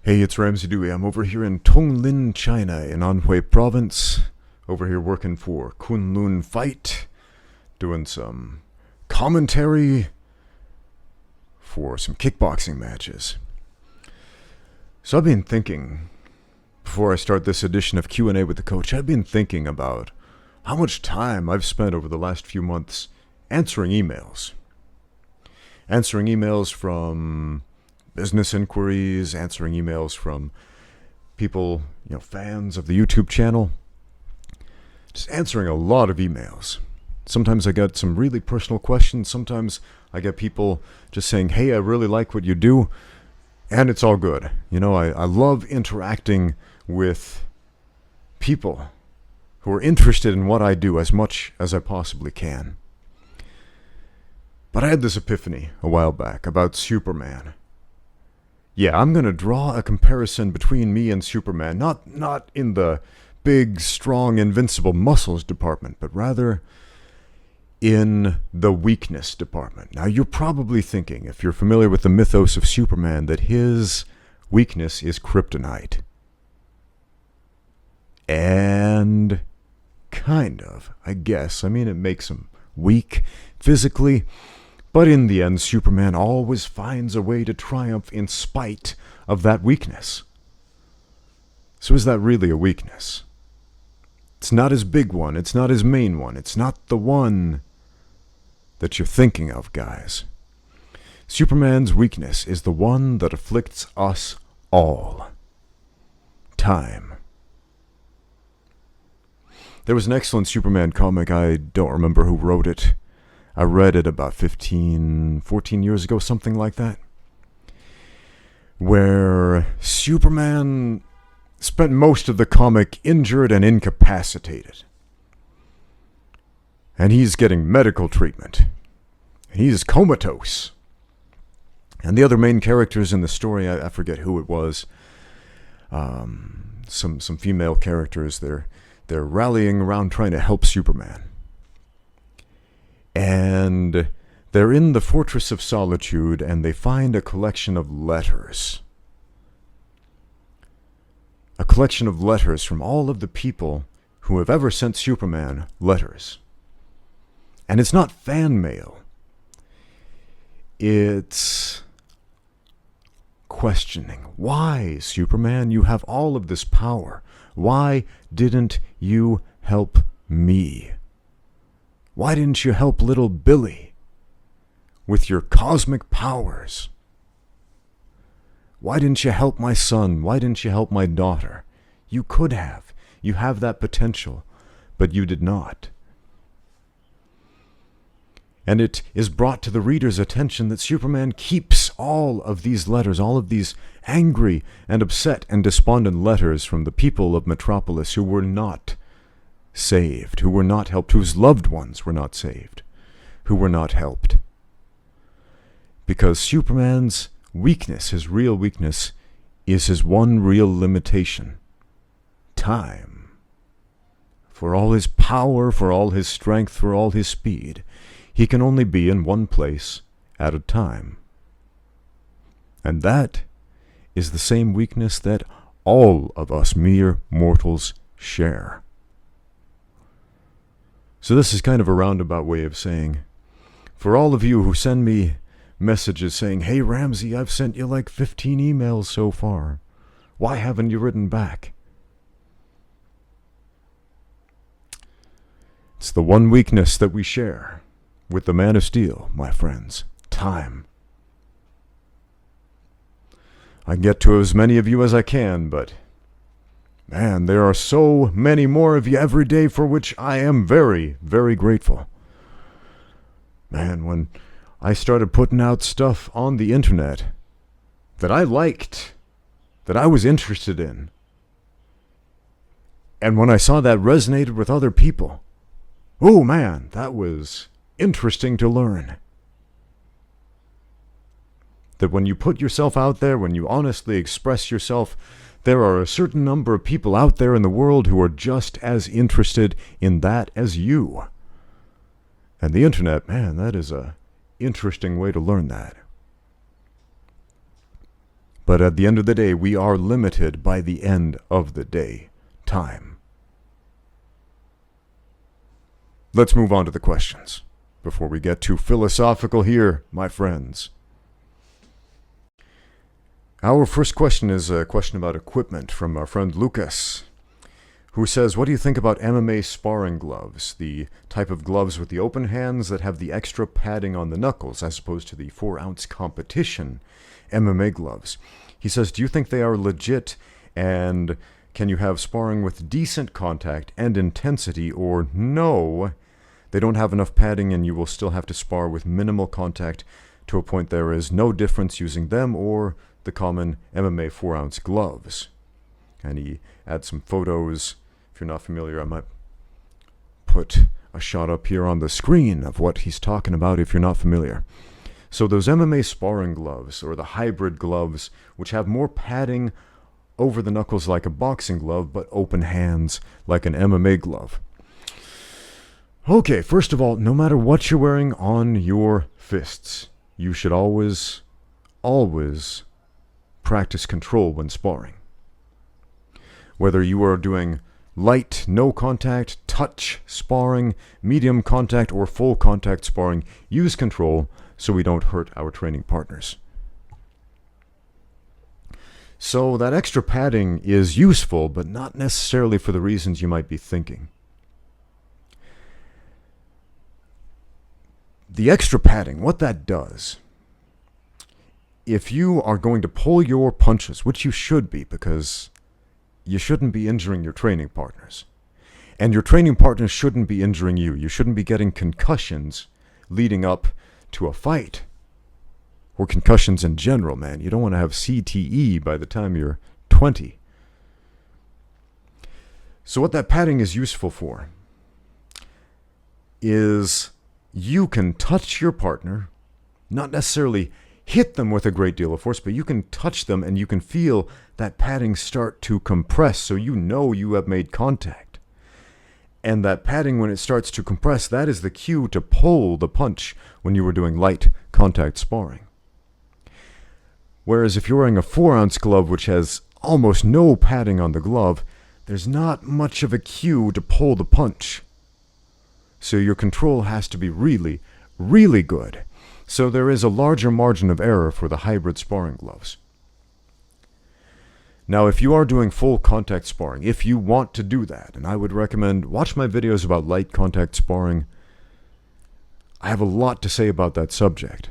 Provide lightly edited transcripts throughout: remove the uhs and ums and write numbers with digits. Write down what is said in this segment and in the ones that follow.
Hey, it's Ramsey Dewey. I'm over here in Tonglin, China, in Anhui Province. Over here working for Kunlun Fight, doing some commentary for some kickboxing matches. So I've been thinking, before I start this edition of Q&A with the Coach, I've been thinking about how much time I've spent over the last few months answering emails. Answering emails from business inquiries, answering emails from people, fans of the YouTube channel. Just answering a lot of emails. Sometimes I get some really personal questions. Sometimes I get people just saying, hey, I really like what you do. And it's all good. I love interacting with people who are interested in what I do as much as I possibly can. But I had this epiphany a while back about Superman. Yeah, I'm going to draw a comparison between me and Superman, not in the big, strong, invincible muscles department, but rather in the weakness department. Now, you're probably thinking, if you're familiar with the mythos of Superman, that his weakness is kryptonite. And kind of, I guess. I mean, it makes him weak physically. But in the end, Superman always finds a way to triumph in spite of that weakness. So is that really a weakness? It's not his big one. It's not his main one. It's not the one that you're thinking of, guys. Superman's weakness is the one that afflicts us all. Time. There was an excellent Superman comic. I don't remember who wrote it. I read it about 14 years ago, something like that, where Superman spent most of the comic injured and incapacitated. And he's getting medical treatment. He's comatose. And the other main characters in the story, I forget who it was, some female characters, they're rallying around trying to help Superman. And they're in the Fortress of Solitude, and they find a collection of letters. A collection of letters from all of the people who have ever sent Superman letters. And it's not fan mail. It's questioning. Why, Superman, you have all of this power? Why didn't you help me? Why didn't you help little Billy with your cosmic powers? Why didn't you help my son? Why didn't you help my daughter? You could have. You have that potential, but you did not. And it is brought to the reader's attention that Superman keeps all of these letters, all of these angry and upset and despondent letters from the people of Metropolis who were not saved, who were not helped, whose loved ones were not saved, who were not helped. Because Superman's weakness, his real weakness, is his one real limitation: time. For all his power, for all his strength, for all his speed, he can only be in one place at a time. And that is the same weakness that all of us mere mortals share. So this is kind of a roundabout way of saying, for all of you who send me messages saying, hey Ramsey, I've sent you like 15 emails so far. Why haven't you written back? It's the one weakness that we share with the Man of Steel, my friends. Time. I get to as many of you as I can, but man, there are so many more of you every day, for which I am very, very grateful. Man, when I started putting out stuff on the internet that I liked, that I was interested in, and when I saw that resonated with other people, oh man, that was interesting to learn. That when you put yourself out there, when you honestly express yourself, there are a certain number of people out there in the world who are just as interested in that as you. And the internet, man, that is a interesting way to learn that. But at the end of the day, we are limited by the end of the day time. Let's move on to the questions before we get too philosophical here, my friends. Our first question is a question about equipment from our friend Lucas, who says, what do you think about MMA sparring gloves? The type of gloves with the open hands that have the extra padding on the knuckles, as opposed to the 4-ounce competition MMA gloves. He says, do you think they are legit, and can you have sparring with decent contact and intensity, or no, they don't have enough padding and you will still have to spar with minimal contact to a point there is no difference using them or the common MMA 4-ounce gloves? And he adds some photos. If you're not familiar, I might put a shot up here on the screen of what he's talking about if you're not familiar. So those MMA sparring gloves, or the hybrid gloves, which have more padding over the knuckles like a boxing glove, but open hands like an MMA glove. Okay, first of all, no matter what you're wearing on your fists, you should always practice control when sparring. Whether you are doing light, no contact, touch sparring, medium contact, or full contact sparring, use control so we don't hurt our training partners. So that extra padding is useful, but not necessarily for the reasons you might be thinking. The extra padding, what that does, if you are going to pull your punches, which you should be, because you shouldn't be injuring your training partners, and your training partners shouldn't be injuring you. You shouldn't be getting concussions leading up to a fight, or concussions in general, man. You don't want to have CTE by the time you're 20. So what that padding is useful for is you can touch your partner, not necessarily hit them with a great deal of force, but you can touch them and you can feel that padding start to compress, so you know you have made contact. And that padding, when it starts to compress, that is the cue to pull the punch when you were doing light contact sparring. Whereas if you're wearing a 4-ounce glove, which has almost no padding on the glove, there's not much of a cue to pull the punch. So your control has to be really, really good. So there is a larger margin of error for the hybrid sparring gloves. Now, if you are doing full contact sparring, if you want to do that, and I would recommend watch my videos about light contact sparring. I have a lot to say about that subject.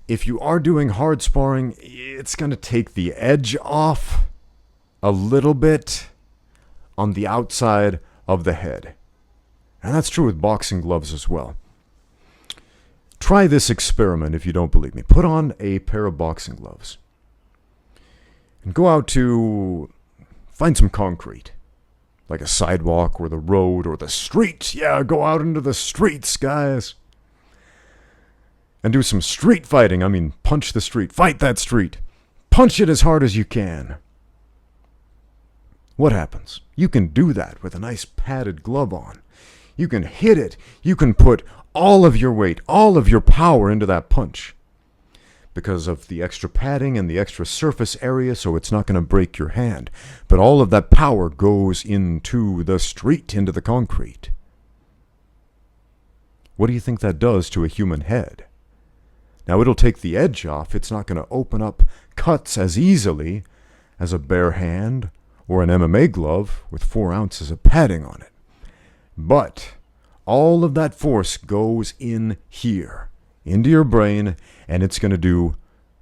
If you are doing hard sparring, it's going to take the edge off a little bit on the outside of the head. And that's true with boxing gloves as well. Try this experiment if you don't believe me. Put on a pair of boxing gloves and go out to find some concrete, like a sidewalk or the road or the street. Yeah, go out into the streets, guys. And do some street fighting. I mean, punch the street. Fight that street. Punch it as hard as you can. What happens? You can do that with a nice padded glove on. You can hit it. You can put all of your weight, all of your power into that punch because of the extra padding and the extra surface area, so it's not going to break your hand. But all of that power goes into the street, into the concrete. What do you think that does to a human head? Now, it'll take the edge off. It's not going to open up cuts as easily as a bare hand or an MMA glove with 4 ounces of padding on it. But all of that force goes in here, into your brain, and it's going to do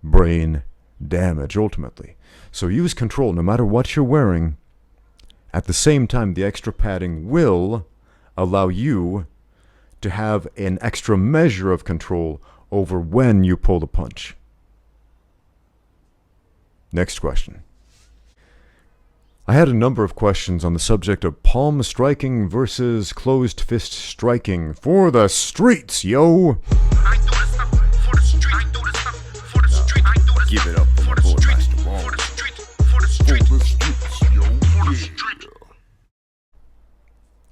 brain damage ultimately. So use control no matter what you're wearing. At the same time, the extra padding will allow you to have an extra measure of control over when you pull the punch. Next question. I had a number of questions on the subject of palm striking versus closed fist striking for the streets, yo! Give it up for the Master Wall. For the streets, yo.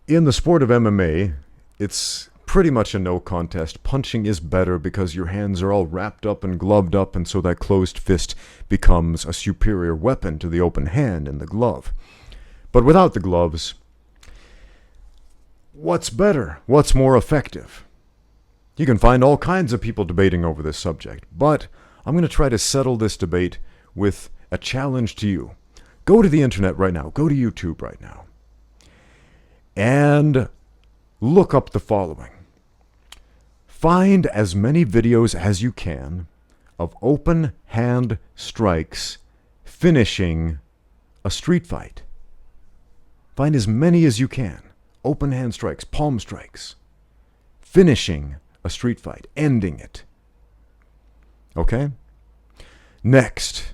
In the sport of MMA, it's pretty much a no contest. Punching is better because your hands are all wrapped up and gloved up, and so that closed fist becomes a superior weapon to the open hand and the glove. But without the gloves, what's better? What's more effective? You can find all kinds of people debating over this subject, but I'm going to try to settle this debate with a challenge to you. Go to the internet right now. Go to YouTube right now. And look up the following. Find as many videos as you can of open hand strikes finishing a street fight. Find as many as you can. Open hand strikes, palm strikes, finishing a street fight, ending it. Okay? Next,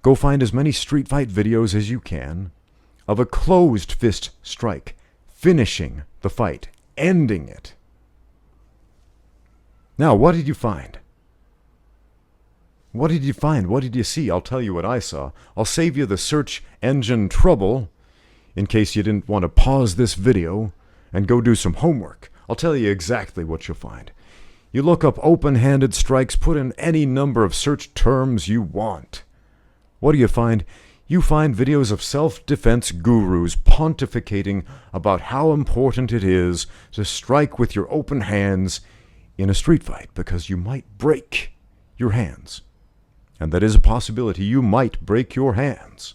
go find as many street fight videos as you can of a closed fist strike, finishing the fight, ending it. Now, what did you find? What did you find? What did you see? I'll tell you what I saw. I'll save you the search engine trouble in case you didn't want to pause this video and go do some homework. I'll tell you exactly what you'll find. You look up open-handed strikes, put in any number of search terms you want. What do you find? You find videos of self-defense gurus pontificating about how important it is to strike with your open hands in a street fight because you might break your hands. And that is a possibility. You might break your hands.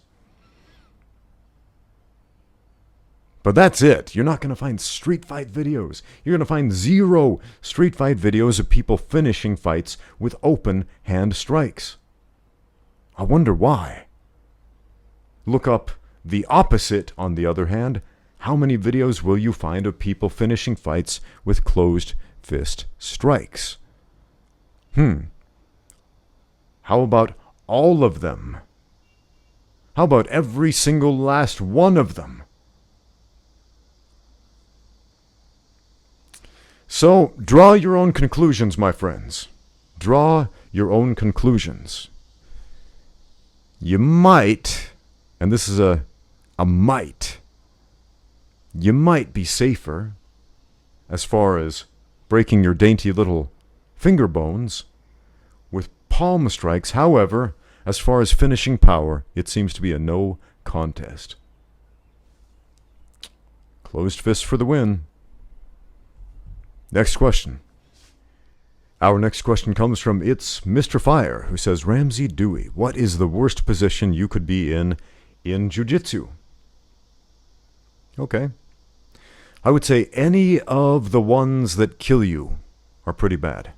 But that's it. You're not going to find street fight videos. You're going to find 0 street fight videos of people finishing fights with open hand strikes. I wonder why. Look up the opposite, on the other hand. How many videos will you find of people finishing fights with closed fist strikes? How about all of them? How about every single last one of them? So, draw your own conclusions, my friends. Draw your own conclusions. You might, and this is a might, you might be safer as far as breaking your dainty little finger bones with palm strikes. However, as far as finishing power, it seems to be a no contest. Closed fist for the win. Next question. Our next question comes from It's Mr. Fire, who says, Ramsey Dewey, what is the worst position you could be in jiu-jitsu? Okay. I would say any of the ones that kill you are pretty bad.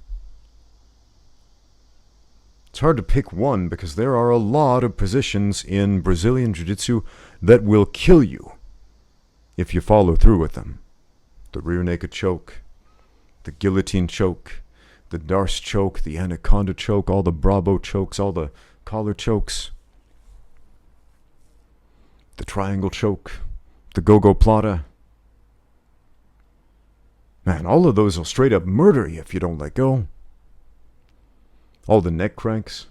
It's hard to pick one because there are a lot of positions in Brazilian jiu-jitsu that will kill you if you follow through with them. The rear naked choke, the guillotine choke, the Darce choke, the anaconda choke, all the Bravo chokes, all the collar chokes, the triangle choke, the go-go plata. Man, all of those will straight up murder you if you don't let go. All the neck cranks.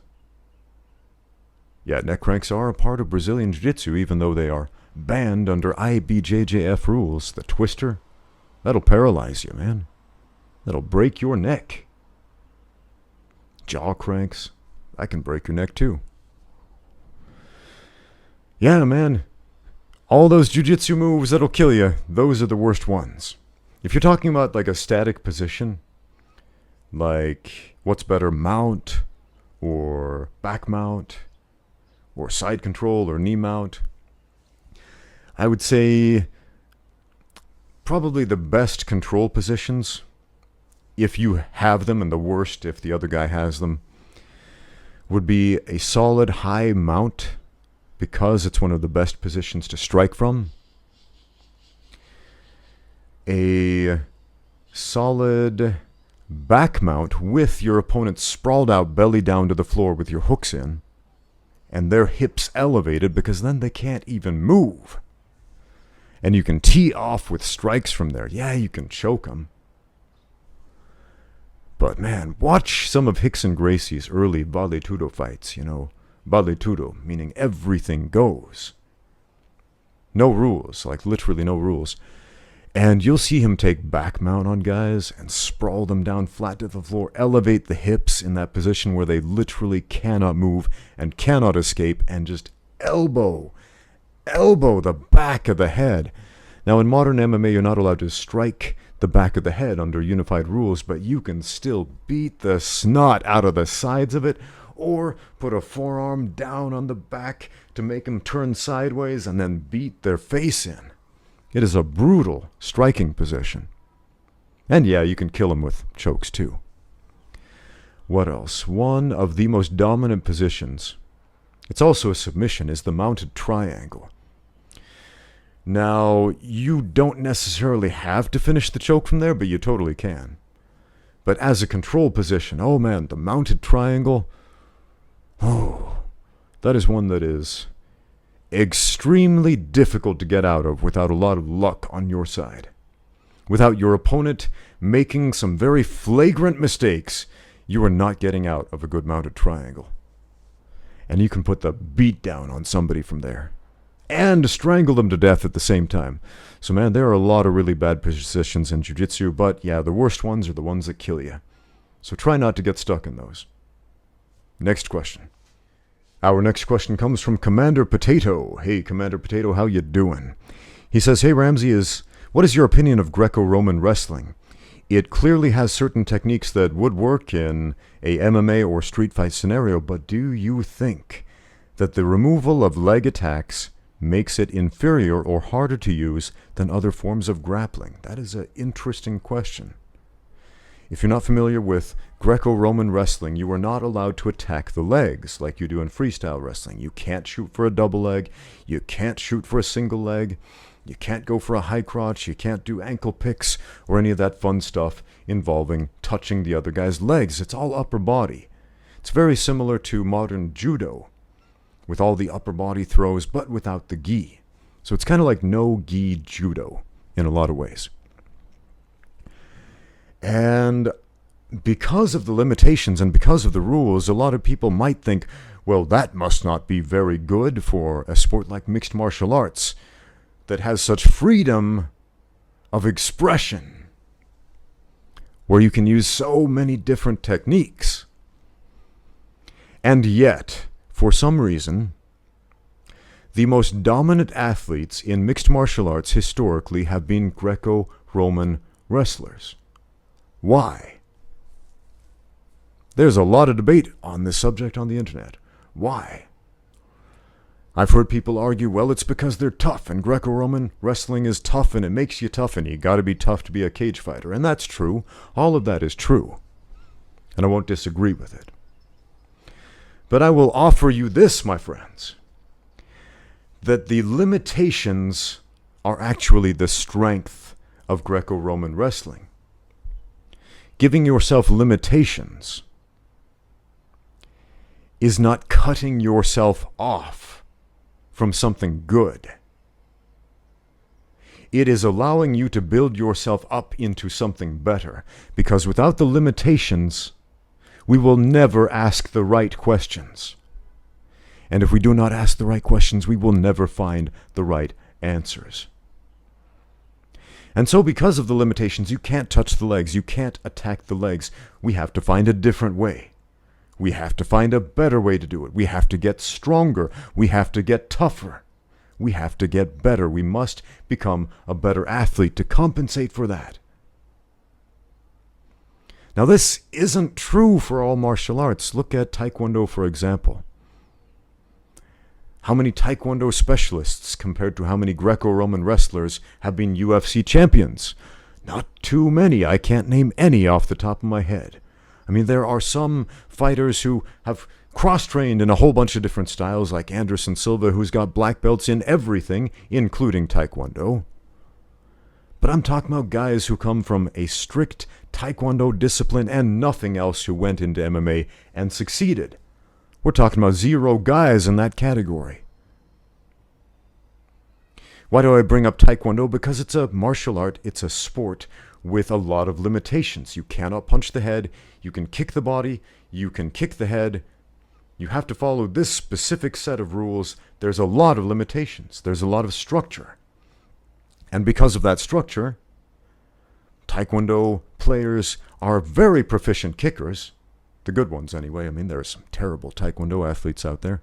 Yeah, neck cranks are a part of Brazilian Jiu-Jitsu, even though they are banned under IBJJF rules. The twister, that'll paralyze you, man. That'll break your neck. Jaw cranks, that can break your neck too. Yeah, man. All those jiu-jitsu moves that'll kill you, those are the worst ones. If you're talking about like a static position, like what's better, mount or back mount or side control or knee mount, I would say probably the best control positions, if you have them, and the worst if the other guy has them, would be a solid high mount, because it's one of the best positions to strike from. A solid back mount with your opponent sprawled out belly down to the floor with your hooks in, and their hips elevated, because then they can't even move. And you can tee off with strikes from there. Yeah, you can choke them. But man, watch some of Rickson Gracie's early Vale Tudo fights, you know. Vale Tudo, meaning everything goes. No rules, like literally no rules. And you'll see him take back mount on guys and sprawl them down flat to the floor, elevate the hips in that position where they literally cannot move and cannot escape, and just elbow the back of the head. Now, in modern MMA, you're not allowed to strike the back of the head under unified rules, but you can still beat the snot out of the sides of it, or put a forearm down on the back to make them turn sideways and then beat their face in. It is a brutal striking position. And yeah, you can kill them with chokes too. What else? One of the most dominant positions, it's also a submission, is the mounted triangle. Now, you don't necessarily have to finish the choke from there, but you totally can. But as a control position, oh man, the mounted triangle, that is one that is extremely difficult to get out of without a lot of luck on your side. Without your opponent making some very flagrant mistakes, you are not getting out of a good mounted triangle. And you can put the beat down on somebody from there and strangle them to death at the same time. So man, there are a lot of really bad positions in jiu-jitsu, but yeah, the worst ones are the ones that kill you. So try not to get stuck in those. Next question. Our next question comes from Commander Potato. Hey, Commander Potato, how you doing? He says, hey, Ramsey, what is your opinion of Greco-Roman wrestling? It clearly has certain techniques that would work in a MMA or street fight scenario, but do you think that the removal of leg attacks makes it inferior or harder to use than other forms of grappling? That is an interesting question. If you're not familiar with Greco-Roman wrestling, you are not allowed to attack the legs like you do in freestyle wrestling. You can't shoot for a double leg. You can't shoot for a single leg. You can't go for a high crotch. You can't do ankle picks or any of that fun stuff involving touching the other guy's legs. It's all upper body. It's very similar to modern judo with all the upper body throws, but without the gi. So it's kind of like no gi judo in a lot of ways. And because of the limitations and because of the rules, a lot of people might think, well, that must not be very good for a sport like mixed martial arts that has such freedom of expression, where you can use so many different techniques. And yet, for some reason, the most dominant athletes in mixed martial arts historically have been Greco-Roman wrestlers. Why? There's a lot of debate on this subject on the internet. Why? I've heard people argue, well, it's because they're tough, and Greco-Roman wrestling is tough, and it makes you tough, and you gotta be tough to be a cage fighter. And that's true. All of that is true. And I won't disagree with it. But I will offer you this, my friends, that the limitations are actually the strength of Greco-Roman wrestling. Giving yourself limitations is not cutting yourself off from something good. It is allowing you to build yourself up into something better, because without the limitations, we will never ask the right questions. And if we do not ask the right questions, we will never find the right answers. And so because of the limitations, you can't touch the legs, you can't attack the legs. We have to find a different way. We have to find a better way to do it. We have to get stronger. We have to get tougher. We have to get better. We must become a better athlete to compensate for that. Now, this isn't true for all martial arts. Look at Taekwondo, for example. How many Taekwondo specialists compared to how many Greco-Roman wrestlers have been UFC champions? Not too many. I can't name any off the top of my head. I mean, there are some fighters who have cross-trained in a whole bunch of different styles, like Anderson Silva, who's got black belts in everything, including Taekwondo. But I'm talking about guys who come from a strict Taekwondo discipline and nothing else, who went into MMA and succeeded. We're talking about 0 guys in that category. Why do I bring up Taekwondo? Because it's a martial art, it's a sport with a lot of limitations. You cannot punch the head, you can kick the body, you can kick the head. You have to follow this specific set of rules. There's a lot of limitations. There's a lot of structure. And because of that structure, Taekwondo players are very proficient kickers. The good ones, anyway. I mean, there are some terrible Taekwondo athletes out there.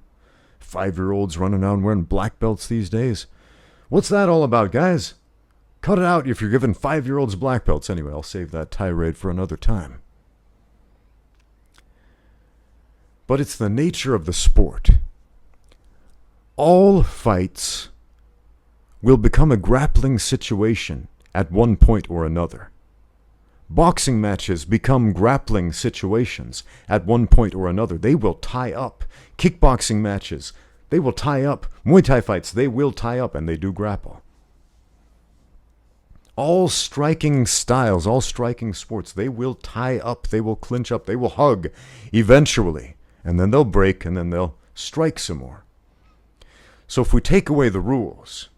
5-year-olds running around wearing black belts these days. What's that all about, guys? Cut it out if you're giving 5-year-olds black belts. Anyway, I'll save that tirade for another time. But it's the nature of the sport. All fights will become a grappling situation at one point or another. Boxing matches become grappling situations at one point or another. They will tie up. Kickboxing matches, they will tie up. Muay Thai fights, they will tie up, and they do grapple. All striking styles, all striking sports, they will tie up, they will clinch up, they will hug eventually. And then they'll break, and then they'll strike some more. So if we take away the rules,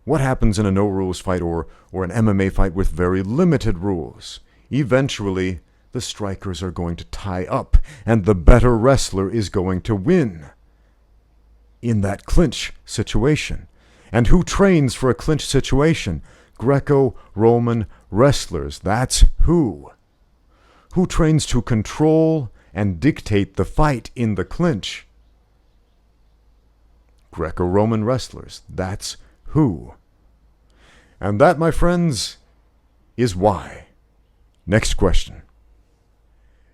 what happens in a no-rules fight or an MMA fight with very limited rules? Eventually, the strikers are going to tie up, and the better wrestler is going to win in that clinch situation. And who trains for a clinch situation? Greco-Roman wrestlers. That's who. Who trains to control and dictate the fight in the clinch? Greco-Roman wrestlers. That's who. And that, my friends, is why. Next question.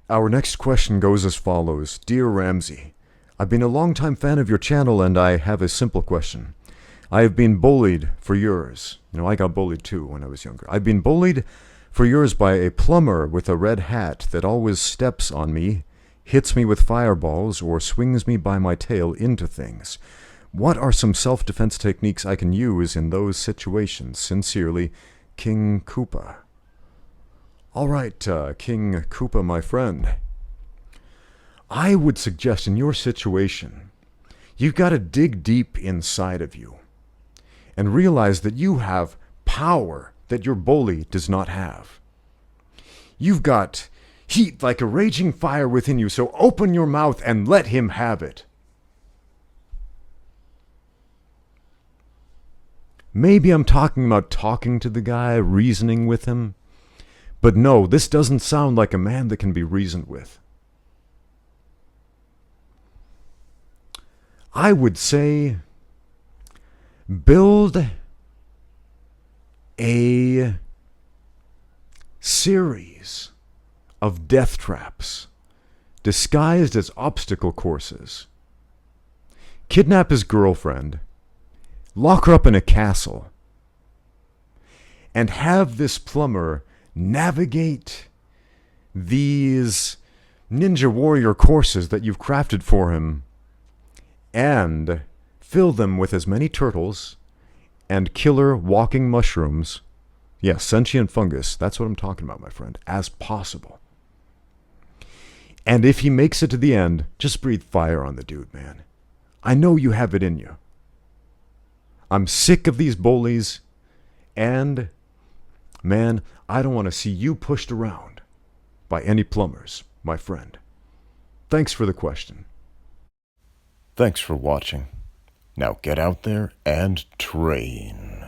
Our next question goes as follows. Dear Ramsey, I've been a long-time fan of your channel, and I have a simple question. I have been bullied for years. I got bullied too when I was younger. I've been bullied for years by a plumber with a red hat that always steps on me, hits me with fireballs, or swings me by my tail into things. What are some self-defense techniques I can use in those situations? Sincerely, King Koopa. All right, King Koopa, my friend. I would suggest in your situation, you've got to dig deep inside of you and realize that you have power that your bully does not have. You've got heat like a raging fire within you, so open your mouth and let him have it. Maybe I'm talking about talking to the guy, reasoning with him. But no, this doesn't sound like a man that can be reasoned with. I would say build a series of death traps disguised as obstacle courses. Kidnap his girlfriend, lock her up in a castle, and have this plumber navigate these ninja warrior courses that you've crafted for him and fill them with as many turtles and killer walking mushrooms, yes, sentient fungus, that's what I'm talking about, my friend, as possible. And if he makes it to the end, just breathe fire on the dude, man. I know you have it in you. I'm sick of these bullies, and, man, I don't want to see you pushed around by any plumbers, my friend. Thanks for the question. Thanks for watching. Now get out there and train.